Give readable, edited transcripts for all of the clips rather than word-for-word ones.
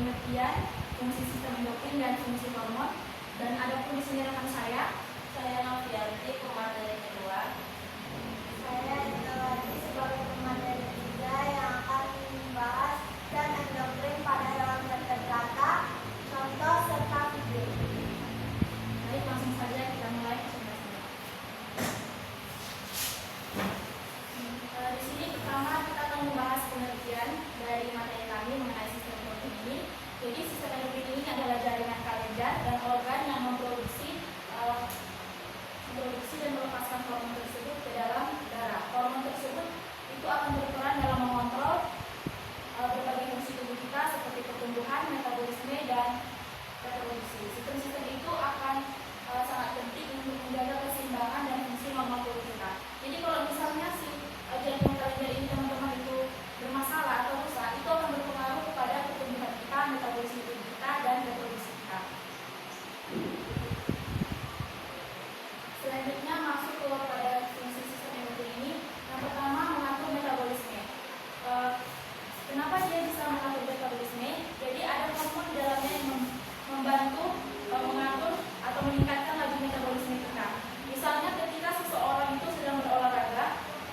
pengertian fungsi sistem endokrin dan fungsi hormon. Dan ada pun di sini rekan saya Novianti, pemateri kedua. Saya Indrawati sebagai pemateri ketiga yang akan membahas dan endokrin pada hewan vertebrata, contoh serta video. Baik, langsung saja kita mulai presentasinya. Di sini pertama kita akan membahas pengertian dari materi kami mengenai sistem endokrin ini. Jadi sistem endokrin ini adalah jaringan kelenjar dan organ yang memproduksi dan melepaskan hormon tersebut ke dalam darah. Hormon tersebut itu akan berperan dalam mengontrol berbagai fungsi tubuh kita seperti pertumbuhan, metabolisme, dan reproduksi. Sistem-sistem itu akan sangat penting untuk menjaga keseimbangan dan fungsi normal tubuh kita. Jadi kalau misalnya si jaringan kelenjar ini teman-teman itu bermasalah atau rusak, itu akan berpengaruh kepada pertumbuhan kita, metabolisme tubuh kita, dan reproduksi kita. Selanjutnya masuk kepada fungsi sistem endokrin ini. Yang pertama, mengatur metabolisme. Kenapa dia bisa mengatur metabolisme? Jadi ada hormon di dalamnya yang membantu mengatur atau meningkatkan laju metabolisme kita. Misalnya ketika seseorang itu sedang berolahraga,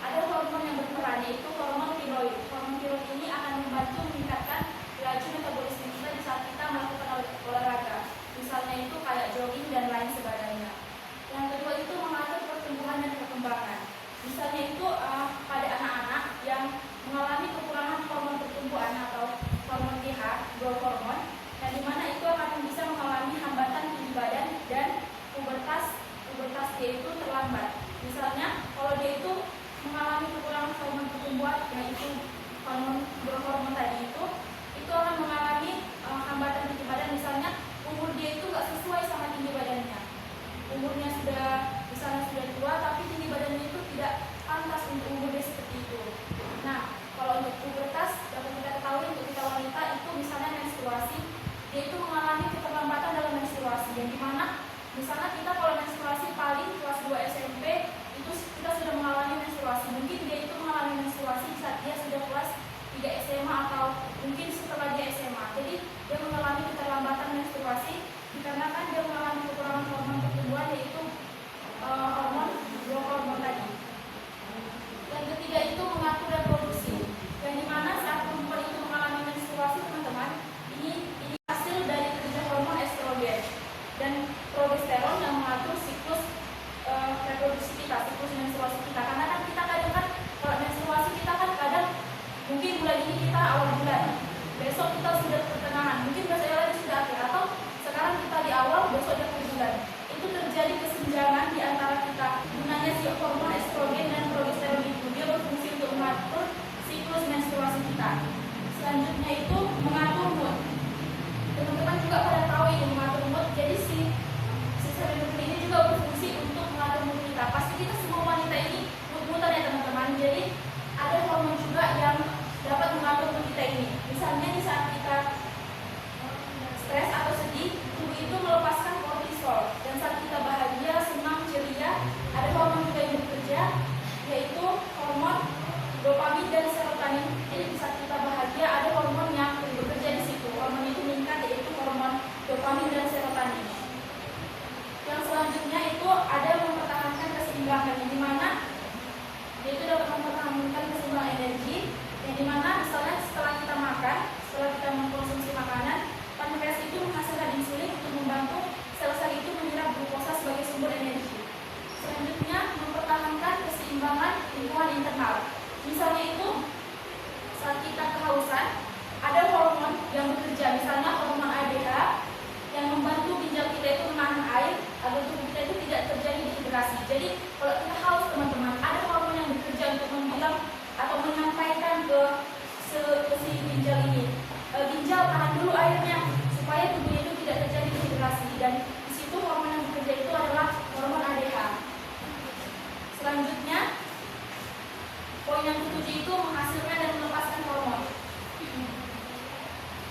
ada hormon yang berperan, yaitu hormon tiroid. Hormon tiroid ini akan membantu meningkatkan laju metabolisme kita di saat kita melakukan olahraga. Misalnya itu kayak jogging dan lain sebagainya. Yang kedua itu mengatur pertumbuhan dan perkembangan. Misalnya itu pada anak-anak yang mengalami kekurangan hormon pertumbuhan atau hormon TH, growth hormone, yang dimana itu akan bisa mengalami hambatan tinggi badan dan pubertas dia itu terlambat. Misalnya kalau dia itu mengalami kekurangan hormon pertumbuhan, yaitu hormon growth hormone tadi itu akan mengalami hambatan tinggi badan. Misalnya umur dia itu nggak sesuai sama tinggi badannya. Umurnya misalnya sudah tua, tapi tinggi badannya itu tidak pantas untuk umur dia seperti itu. Nah, kalau untuk pubertas, dapat kita ketahui untuk kita wanita itu misalnya menstruasi, dia itu mengalami keterlambatan dalam menstruasi, yang dimana misalnya kita kalau menstruasi paling kelas 2 SMP itu kita sudah mengalami menstruasi. Mungkin dia itu mengalami menstruasi saat dia sudah kelas 3 SMA atau mungkin setelah dia SMA. Jadi dia mengalami keterlambatan menstruasi dikarenakan dia mengalami kekurangan hormon pertumbuhan, yaitu hormon growth hormone tadi. Yang ketiga itu mengatur reproduksi, yang dimana saat perempuan itu mengalami menstruasi, teman-teman, ini hasil dari kerja hormon estrogen dan progesteron yang mengatur siklus reproduksi kita, siklus menstruasi kita. Karena kan kita kadang kan kalau menstruasi kita kan kadang mungkin bulan ini kita awal bulan, besok kita sudah pertengahan, mungkin besok lagi sudah akhir, atau sekarang kita di awal, besok dia ke bulan. Itu terjadi kesenjangan di antara kita. Gunanya si hormon estrogen dan progesteron itu dia berfungsi untuk mengatur siklus menstruasi kita. Selanjutnya itu mengatur mood. Teman-teman juga pada tahu ini mengatur mood. Jadi si sistem endokrin ini juga berfungsi untuk mengatur mood kita. Pasti kita semua wanita ini mood-moodan ya teman-teman. Jadi ada hormon juga yang dapat mengatur mood kita ini. Misalnya di saat kita stres atau sedih, tubuh itu melepaskan kortisol, dan saat kita bahagia, senang, ceria, ada hormon juga yang bekerja, yaitu hormon dopamin dan serotonin. Jadi saat kita bahagia, ada hormon yang bekerja di situ. Hormon itu meningkat, yaitu hormon dopamin dan serotonin. Yang selanjutnya itu ada mempertahankan keseimbangan, yang dimana dia itu dapat mempertahankan keseimbangan energi, yang dimana misalnya setelah kita makan, setelah kita mengkonsumsi makanan, pankreas itu menghasilkan insulin untuk membantu sel-sel itu menyerap glukosa sebagai sumber energi. Selanjutnya, mempertahankan keseimbangan lingkungan internal. Misalnya itu, saat kita kehausan, ada hormon yang bekerja, misalnya hormon ADH, yang membantu ginjal kita itu menahan air agar tubuh kita itu tidak terjadi dehidrasi. Jadi, kalau kita haus teman-teman, ada hormon yang bekerja untuk membilang atau menyampaikan ke si ginjal ini. Ginjal tahan dulu airnya supaya tubuhnya itu tidak terjadi dehidrasi, dan di situ hormon yang bekerja itu adalah hormon ADH. Selanjutnya poin yang ketujuh itu menghasilkan dan melepaskan hormon.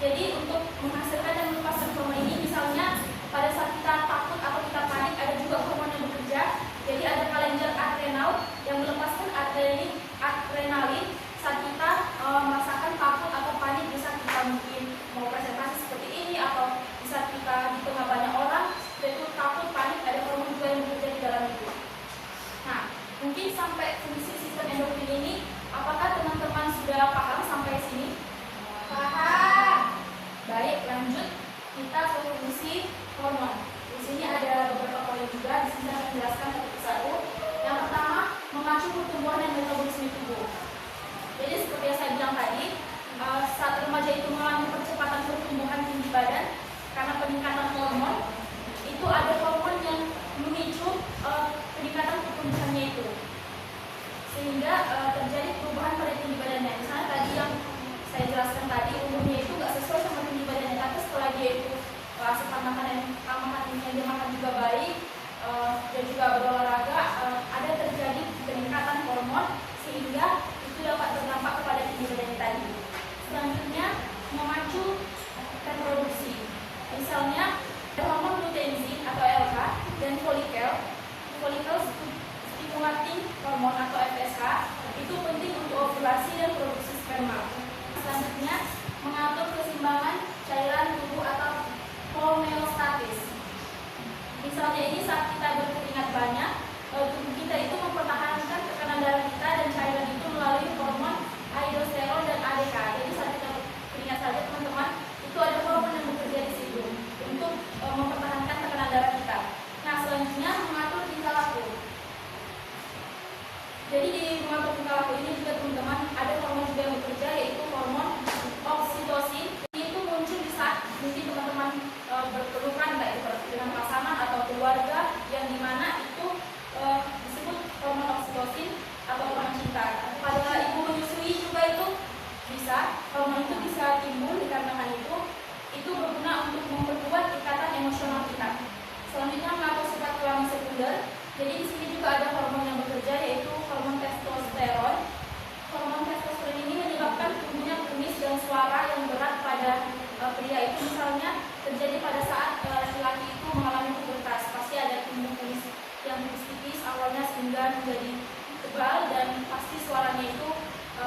Jadi untuk menghasilkan dan melepaskan hormon ini, misalnya pada saat kita takut atau kita panik, ada juga hormon yang bekerja. Jadi ada kelenjar adrenal yang melepaskan adrenalin saat kita merasakan takut atau panik, bisa kita mungkin mau presentasi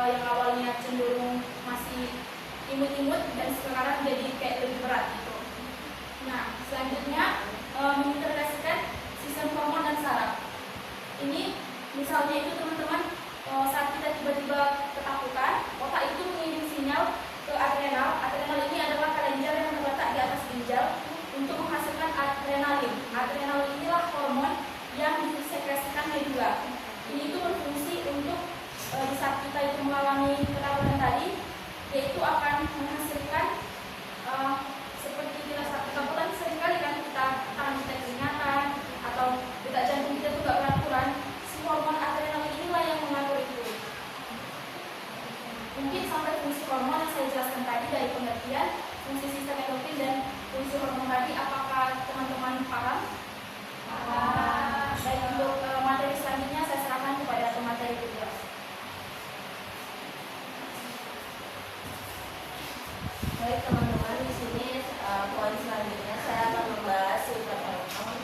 yang awalnya cenderung masih imut-imut dan sekarang jadi kayak lebih berat gitu. Nah, selanjutnya mengintegrasikan sistem hormon dan saraf. Ini misalnya itu teman-teman, saat kita tiba-tiba ketakutan, otak itu mengirim sinyal ke adrenal. Adrenal ini adalah kelenjar yang terletak di atas ginjal untuk menghasilkan adrenalin. Adrenalin inilah hormon yang disekresikan medula. Ini itu berfungsi untuk di saat kita itu mengalami ketakutan tadi, yaitu akan menghasilkan seperti kita saat ketakutan seringkali kan tangan kita keringatan atau detak jantung kita juga beraturan. Si hormon adrenalin inilah yang mengatur itu. Mungkin sampai fungsi hormon yang saya jelaskan tadi dari pengertian fungsi sistem endokrin dan fungsi hormon tadi, apakah teman-teman paham? Dan untuk materi selanjutnya saya serahkan kepada pemateri kedua. Baik teman-teman, di sini poin selanjutnya saya akan membahas sifat hormon.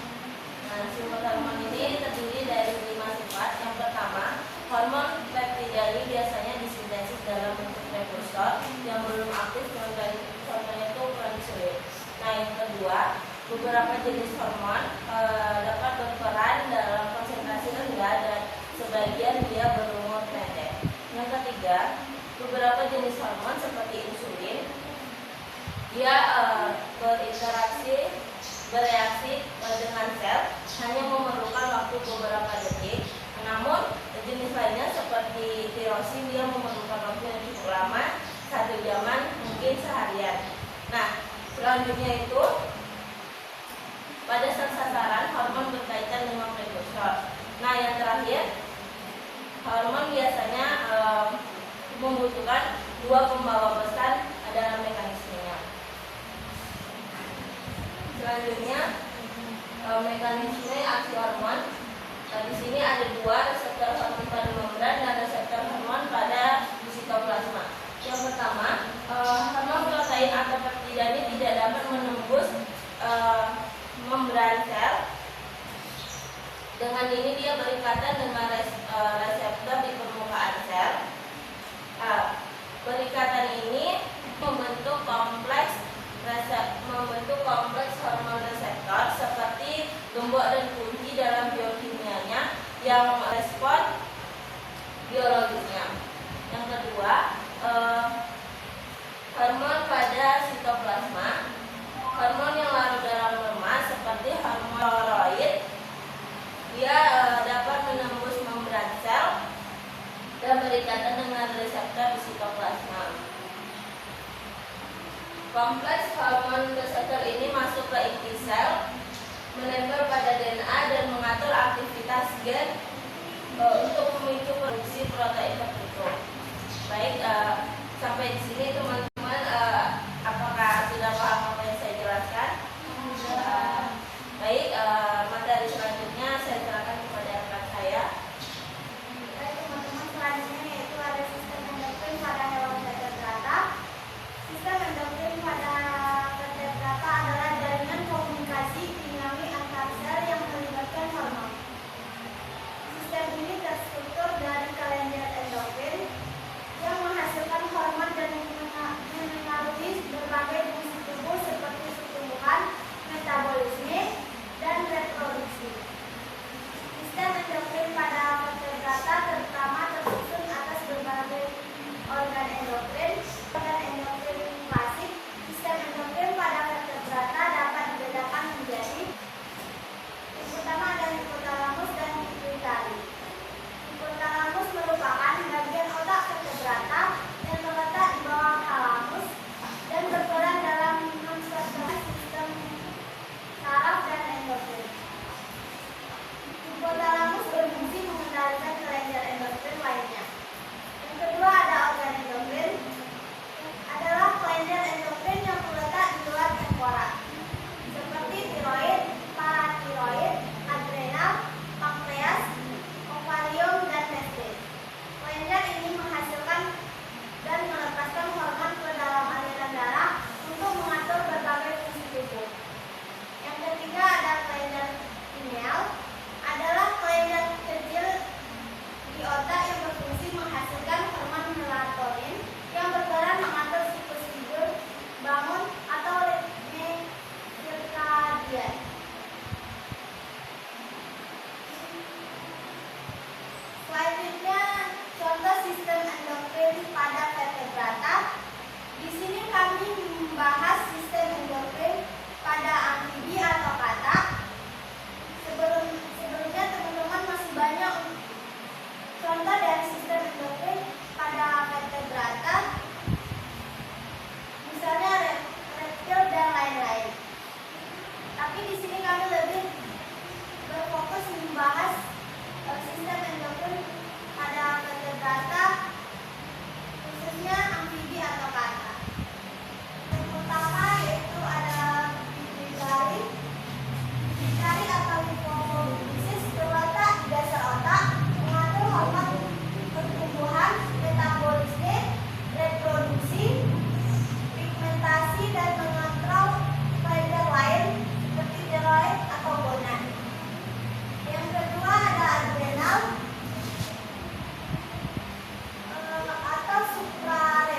Nah, sifat hormon ini terdiri dari 5 sifat. Yang pertama, hormon peptida ini biasanya disintesis dalam bentuk prekursor yang belum aktif, contohnya itu insulin. Nah, yang kedua, beberapa jenis hormon dapat berperan dalam konsentrasi rendah dan sebagian dia berumur pendek. Yang ketiga, beberapa jenis hormon seperti insulin dia bereaksi dengan sel hanya memerlukan waktu beberapa detik. Namun jenis lainnya seperti tirosin dia memerlukan waktu yang cukup lama, 1 jaman mungkin seharian. Nah, selanjutnya itu pada sasaran hormon berkaitan dengan prekursor. Nah, yang terakhir, hormon biasanya membutuhkan 2 pembawa pesan dalam mekanismenya. Selanjutnya, mekanisme aksi hormon. Di sini ada 2, reseptor hormon pada membran dan reseptor hormon pada sitoplasma. Yang pertama, hormon protein atau peptida ini tidak dapat menembus membran sel. Dengan ini dia berikatan dengan reseptor di permukaan sel. Perikatan ini membentuk kompleks hormon reseptor seperti gembok dan kunci dalam biokimianya yang respon biologisnya. Yang kedua, hormon pada sitoplasma. Hormon yang larut dalam lemak seperti hormon tiroid, dia dapat menembus membran sel dan berikatan dengan reseptor di sitoplasma. Kompleks hormon reseptor ini masuk ke inti sel, menempel pada DNA dan mengatur aktivitas gen untuk memicu produksi protein tertentu. Baik, sampai di sini teman-teman, apakah sudah paham apa yang saya jelaskan? Baik, materi selanjutnya saya serahkan kepada rekan saya. Baik teman-teman, selanjutnya yaitu ada sistem endokrin pada hewan vertebrata. Sistem endokrin pada vertebrata adalah jaringan komunikasi kimiawi antar sel yang melibatkan hormon. Sistem ini terstruktur dari kelenjar endokrin yang menghasilkan hormon dan Tapi di sini kami lebih berfokus membahas sistem endokrin pada vertebrata, khususnya amfibi atau kata. Yang pertama yaitu ada pituitari. Pituitari atau hipofisisis terletak di dasar otak, mengatur hormon pertumbuhan, metabolisme, reproduksi, pigmentasi, dan mengontrol payudar lain seperti tiroid atau gonad. Yang kedua ada adrenal atau suprarrenal.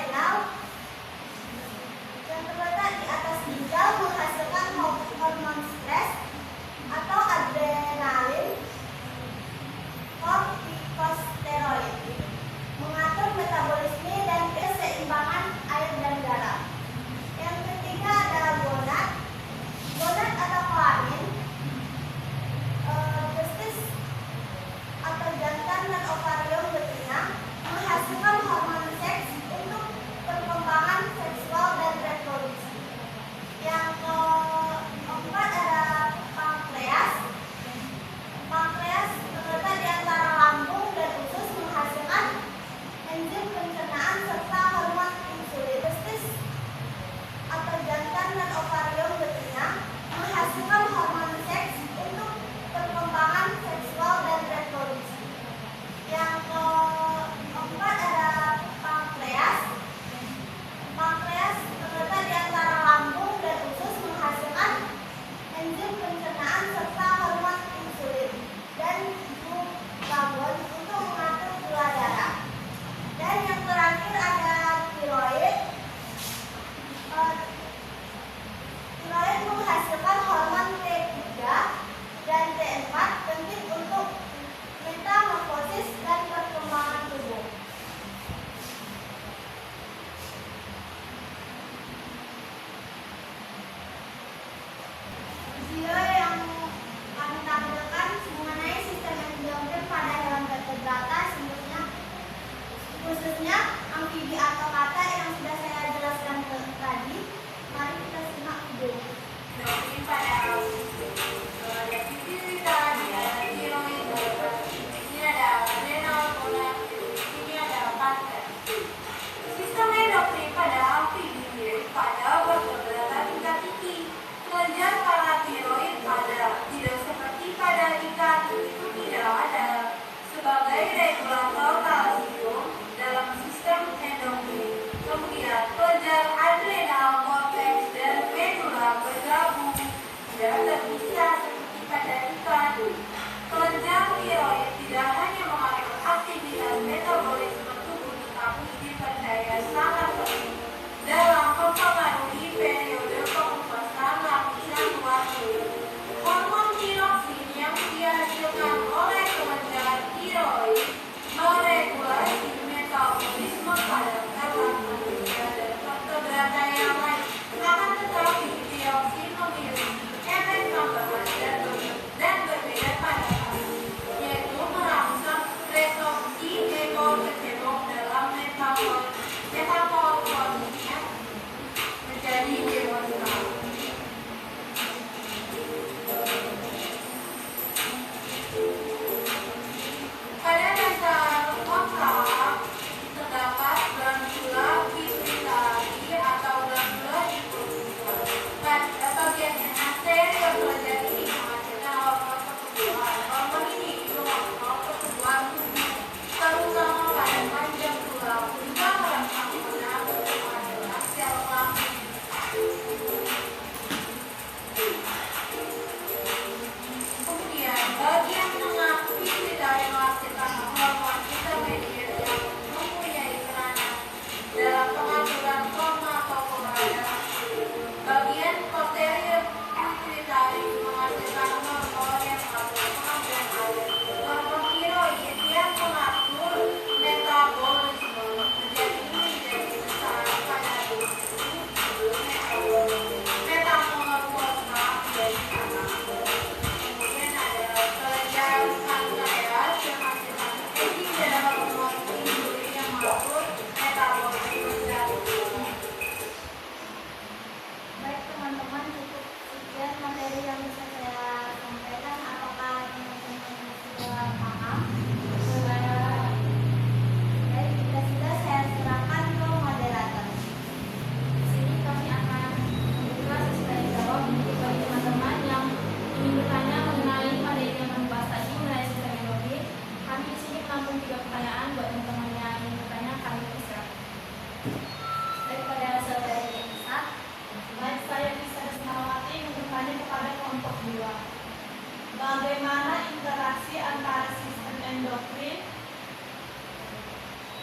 Bagaimana interaksi antara sistem endokrin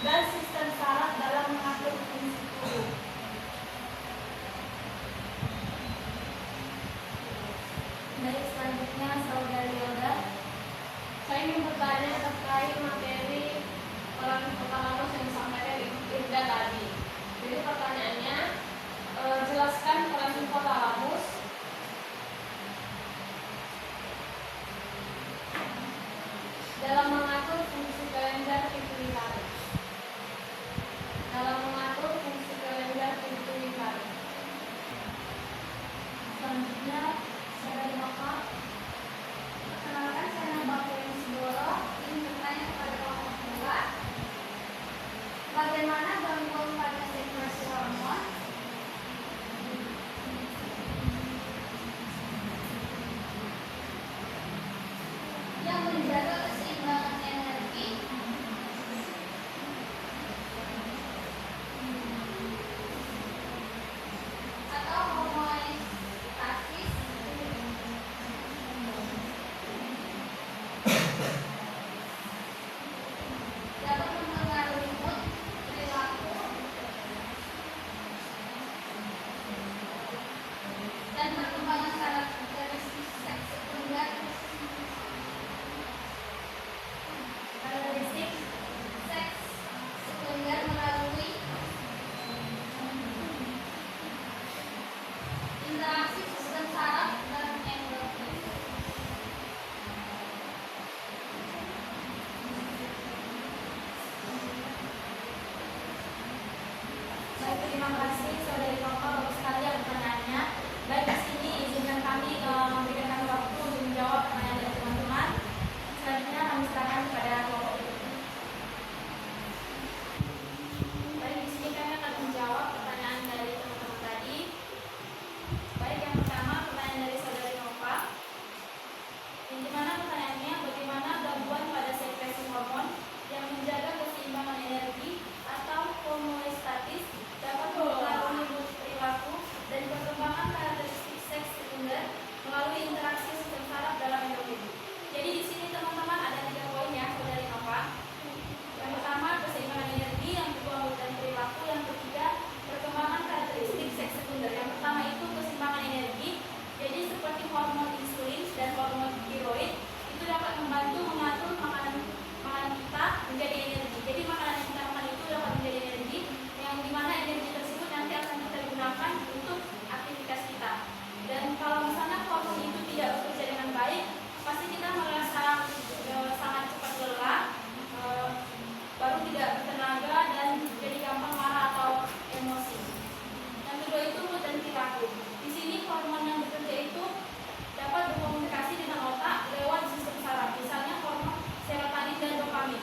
dan sistem saraf dalam mengatur fungsi tubuh? Baik, selanjutnya Saudari Yoga. Saya ingin bertanya terkait materi peran hipotalamus yang disampaikan Irda tadi. Jadi pertanyaannya, jelaskan peran hipotalamus dalam mengatur fungsi kelenjar pituitari. Dalam mengatur fungsi kelenjar pituitari. Selanjutnya Saudari Nova. Perkenalkan, saya nama Bapak Siboro. Ingin bertanya kepada kelompok 2. Bagaimana gangguan pada sekresi hormon yang menjaga keseimbangan energi atau homeostasis dapat mempengaruhi mood, perilaku, dan perkembangan karakteristik seks sekunder. Karakteristik Seks sekunder melalui interaksi sistem saraf dan endokrin. Baik, terima kasih Saudari Nova untuk sekalian pertanyaannya. Baik, di sini izinkan kami memberikan kami waktu untuk menjawab pertanyaan dari teman-teman. Selanjutnya kami serahkan kepada kelompok itu. Baik, di sini kami akan menjawab pertanyaan dari teman-teman tadi. Baik, yang pertama pertanyaan dari Saudari Nova. Yang dimana pertanyaannya, bagaimana gangguan pada sekresi hormon yang menjaga keseimbangan energi atau homeostatis dapat mempengaruhi mood, perilaku, dan perkembangan karakteristik seks sekunder melalui interaksi sistem saraf dalam endokrin. Jadi di sini teman-teman ada 3 poin ya, Saudari Nova. Yang pertama keseimbangan energi, yang kedua mood dan perilaku, yang ketiga perkembangan karakteristik seks sekunder. Yang pertama itu keseimbangan energi. Jadi seperti hormon insulin dan hormon tiroid itu dapat membantu mengatur makanan kita menjadi energi. Jadi makanan yang kita makan itu dapat menjadi energi, yang dimana energi tersebut nanti akan kita gunakan untuk aktivitas kita. Dan kalau misalnya hormon itu tidak bekerja dengan baik, pasti kita merasa sangat cepat lelah, baru tidak bertenaga dan jadi gampang marah atau emosi. Yang kedua itu mood dan perilaku. Di sini hormon yang bekerja itu dapat berkomunikasi dengan otak lewat sistem saraf, misalnya hormon serotonin dan dopamin.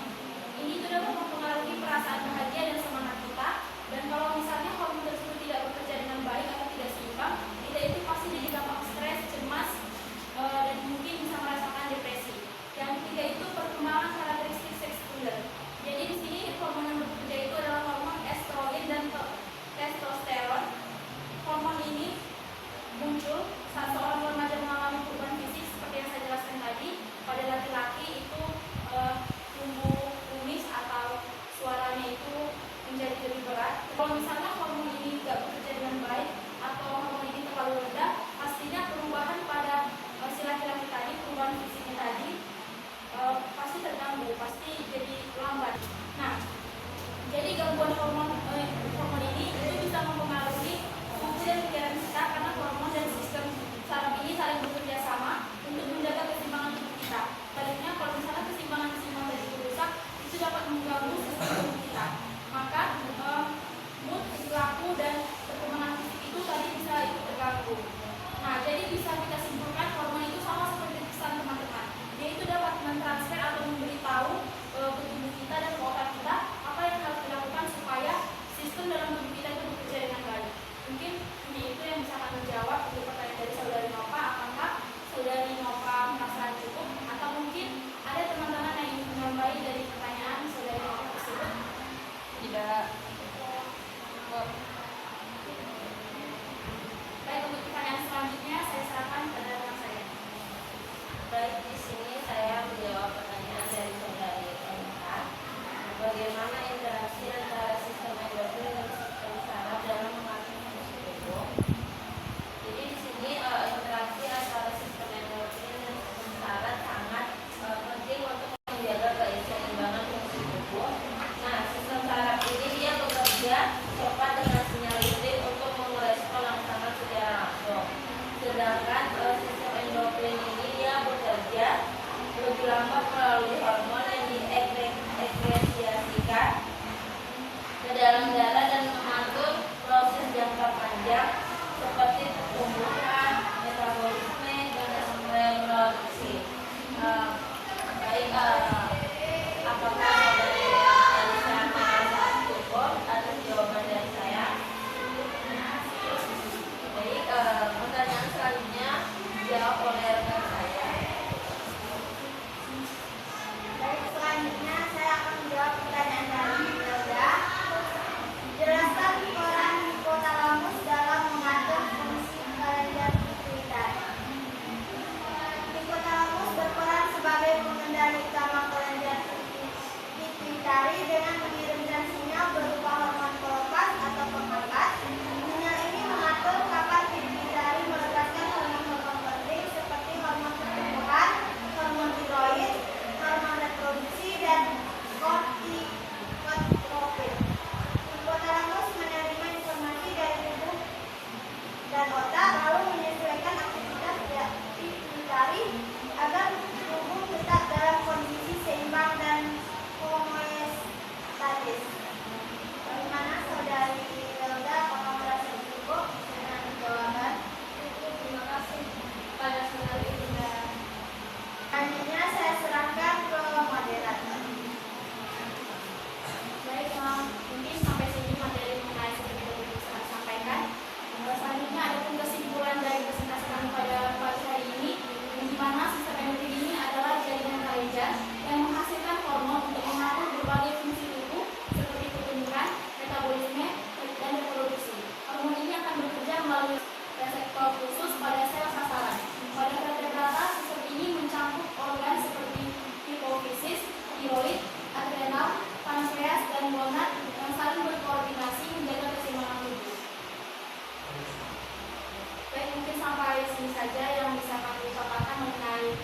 Ini itu dapat mempengaruhi perasaan bahagia dan semangat kita. Dan kalau misalnya hormon tersebut tidak bekerja dengan baik atau tidak seimbang, kita itu pasti jadi gampang stres, cemas, dan mungkin bisa merasakan depresi. Yang ketiga itu perkembangan karakteristik seks sekunder. Jadi di sini hormon yang bekerja itu adalah hormon estrogen dan testosteron. Hormon ini muncul saat seorang remaja mengalami perubahan fisik seperti yang saya jelaskan tadi. Pada laki-laki itu tumbuh kumis atau suaranya itu menjadi lebih berat. Kalau misalnya hormon ini tidak bekerja dengan baik atau hormon ini terlalu rendah, pastinya perubahan pada si laki-laki tadi, perubahan fisiknya tadi pasti terganggu, pasti jadi lambat. Nah, jadi gangguan hormon ini itu bisa mempengaruhi fungsi dan pikiran kita karena hormon dan sistem saraf ini saling bekerja sama untuk menjaga keseimbangan tubuh kita. Baliknya kalau misalnya keseimbangan tadi rusak, itu dapat mengganggu sistem tubuh kita. Maka mood, perilaku, dan perkembangan fisik itu tadi bisa ikut terganggu. Nah, jadi bisa kita simpulkan hormon itu sama seperti pesan teman-teman. Dia itu dapat mentransfer atau memberitahu ke tubuh kita dan ke otak kita apa yang harus dilakukan supaya sistem dalam tubuh kita itu bekerja dengan baik. Mungkin ini itu yang bisa kami jawab untuk pertanyaan dari Saudari Nova. Apakah Saudari Nova merasa cukup atau mungkin ada teman-teman yang ingin menambahi dari pertanyaan Saudari Nova tersebut? Tidak. Baik, untuk pertanyaan selanjutnya saya serahkan sedangkan sistem endokrin ini dia bekerja lebih lambat melalui hormon yang diekskresiasikan ke dalam darah dan mengatur proses jangka panjang seperti pertumbuhan, metabolisme, dan reproduksi. Apakah dari Alisa merasa cukup atas jawaban dari saya? Baik, pertanyaan selanjutnya dijawab oleh rekan saya. Baik, selanjutnya saya akan menjawab pertanyaan dari Hilda. Jelaskan peran hipotalamus dalam mengatur fungsi kelenjar pituitari. Hipotalamus berperan sebagai pengendali utama kelenjar pituitari dengan mengirimkan sinyal berupa hormon pelepas atau pengangkat. Sinyal ini mengatur kapan pituitari melepaskan hormon-hormon penting seperti hormon pertumbuhan, hormon tiroid, hormon reproduksi, dan kortikotropin. Hipotalamus menerima informasi dari tubuh dan otak lalu menyesuaikan aktivitas pituitari agar tubuh tetap dalam kondisi seimbang dan homeostatis. Bagaimana saudari Hilda, apakah merasa cukup dengan jawaban? Terima kasih pada saudari Hilda. Selanjutnya saya serahkan ke moderator. Baik, mungkin sampai sini materi mengenai seperti yang saya sampaikan. Selanjutnya ada kesimpulan dari presentasi kami pada pagi hari ini, di mana sistem endokrin ini adalah jaringan kelenjar yang menghasilkan hormon untuk mengatur berbagai fungsi tubuh seperti pertumbuhan, metabolisme, dan reproduksi. Hormon ini akan bekerja melalui reseptor khusus pada sel sasaran. Pada vertebrata, sistem ini mencakup organ seperti hipofisis, tiroid, adrenal, pankreas, dan gonad yang saling berkoordinasi menjaga keseimbangan tubuh. Baik, mungkin sampai sini saja yang bisa kami paparkan mengenai